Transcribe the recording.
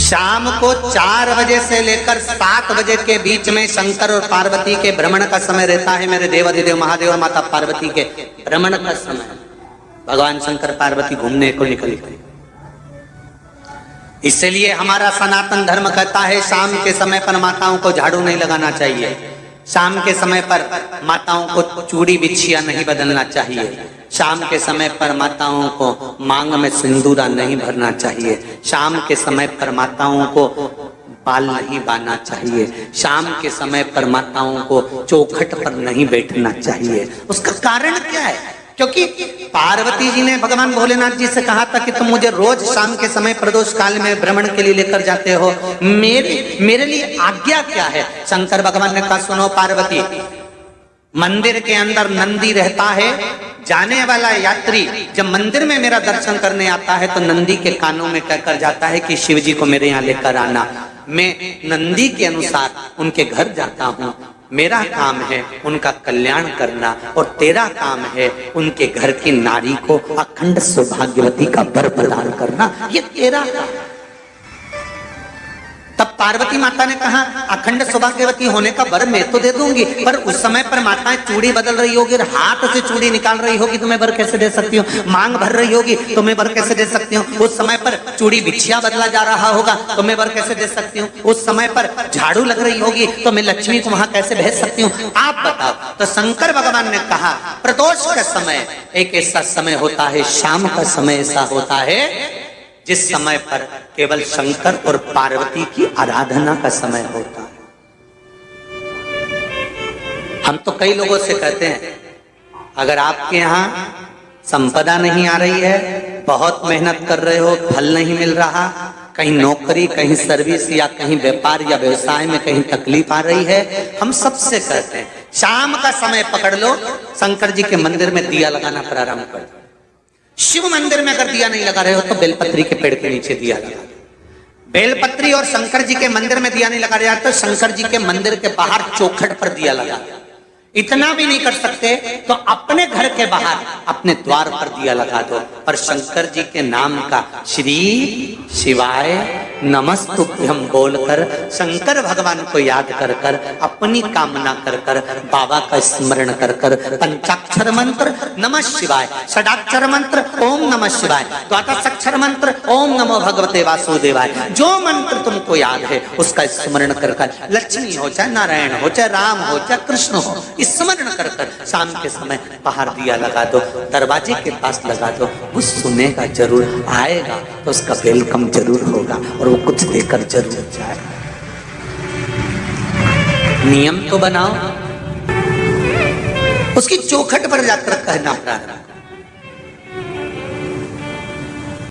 शाम को 4 बजे से लेकर 7 बजे के बीच में शंकर और पार्वती के भ्रमण का समय रहता है। मेरे देवाधिदेव महादेव और माता पार्वती के भ्रमण का समय, भगवान शंकर पार्वती घूमने को निकले। इसलिए हमारा सनातन धर्म कहता है शाम के समय पर माताओं को झाड़ू नहीं लगाना चाहिए, शाम के समय पर माताओं को चूड़ी बिछिया नहीं बदलना चाहिए, शाम के समय पर माताओं को मांग में सिंदूरा नहीं भरना चाहिए, शाम के समय पर माताओं को बाल नहीं बांधना चाहिए, शाम के समय पर माताओं को चौखट पर नहीं बैठना चाहिए। उसका कारण क्या है? क्योंकि पार्वती जी ने भगवान भोलेनाथ जी से कहा था कि तुम मुझे रोज शाम के समय प्रदोष काल में भ्रमण के लिए लेकर जाते हो, मेरे लिए आज्ञा क्या है? शंकर भगवान ने कहा सुनो पार्वती, मंदिर के अंदर नंदी रहता है, जाने वाला यात्री जब मंदिर में मेरा दर्शन करने आता है तो नंदी के कानों में कहकर जाता है कि शिव जी को मेरे यहाँ लेकर आना। मैं नंदी के अनुसार उनके घर जाता हूँ, मेरा काम है उनका कल्याण करना और तेरा काम है उनके घर की नारी को अखंड सौभाग्यवती का वर प्रदान करना, ये तेरा काम। तब पार्वती माता ने कहा अखंड सौभाग्यवती होने का वर मैं तो दे दूंगी, पर उस समय पर माताएं चूड़ी बदल रही होगी, हाथ से चूड़ी निकाल रही होगी तो मैं वर कैसे दे सकती हूँ? मांग भर रही होगी तो मैं वर कैसे दे सकती हूँ? उस समय पर चूड़ी बिछिया बदला जा रहा होगा तो मैं वर कैसे दे सकती हूँ? उस समय पर झाड़ू लग रही होगी तो मैं लक्ष्मी को वहां कैसे भेज सकती हूँ? आप बताओ। तो शंकर भगवान ने कहा प्रदोष का समय एक ऐसा समय होता है, शाम का समय ऐसा होता है जिस समय पर केवल शंकर और पार्वती की आराधना का समय होता है। हम तो कई लोगों से कहते हैं अगर आपके यहाँ संपदा नहीं आ रही है, बहुत मेहनत कर रहे हो, फल नहीं मिल रहा, कहीं नौकरी, कहीं सर्विस या कहीं व्यापार या व्यवसाय में कहीं तकलीफ आ रही है, हम सबसे कहते हैं शाम का समय पकड़ लो, शंकर जी के मंदिर में दिया लगाना प्रारंभ कर दो। शिव मंदिर में अगर दिया नहीं लगा रहे हो तो बेलपत्री के पेड़ के नीचे दिया लगा दो। बेलपत्री और शंकर जी के मंदिर में दिया नहीं लगा रहे तो शंकर जी के मंदिर के बाहर चौखट पर दिया लगा दो। इतना भी नहीं कर सकते तो अपने घर के बाहर अपने द्वार पर दिया लगा दो, पर शंकर जी के नाम का श्री शिवाय नमस्तुभ्यम बोलकर शंकर भगवान को याद कर कर अपनी कामना कर कर बाबा का स्मरण कर कर पंचाक्षर मंत्र नमः शिवाय, षडाक्षर मंत्र ओम नमः शिवाय, द्वादशाक्षर मंत्र ओम नमो भगवते वासुदेवाय, जो मंत्र तुमको याद है उसका स्मरण कर कर लक्ष्मी हो चाहे नारायण हो चाहे राम हो चाहे कृष्ण हो स्मरण कर कर शाम के समय बाहर दिया लगा दो, दरवाजे के पास लगा दो। वो सुनेगा जरूर, आएगा तो उसका वेलकम जरूर होगा और वो कुछ देकर जरूर जाएगा। नियम तो बनाओ, उसकी चौखट पर जाकर कहना प्रारंभ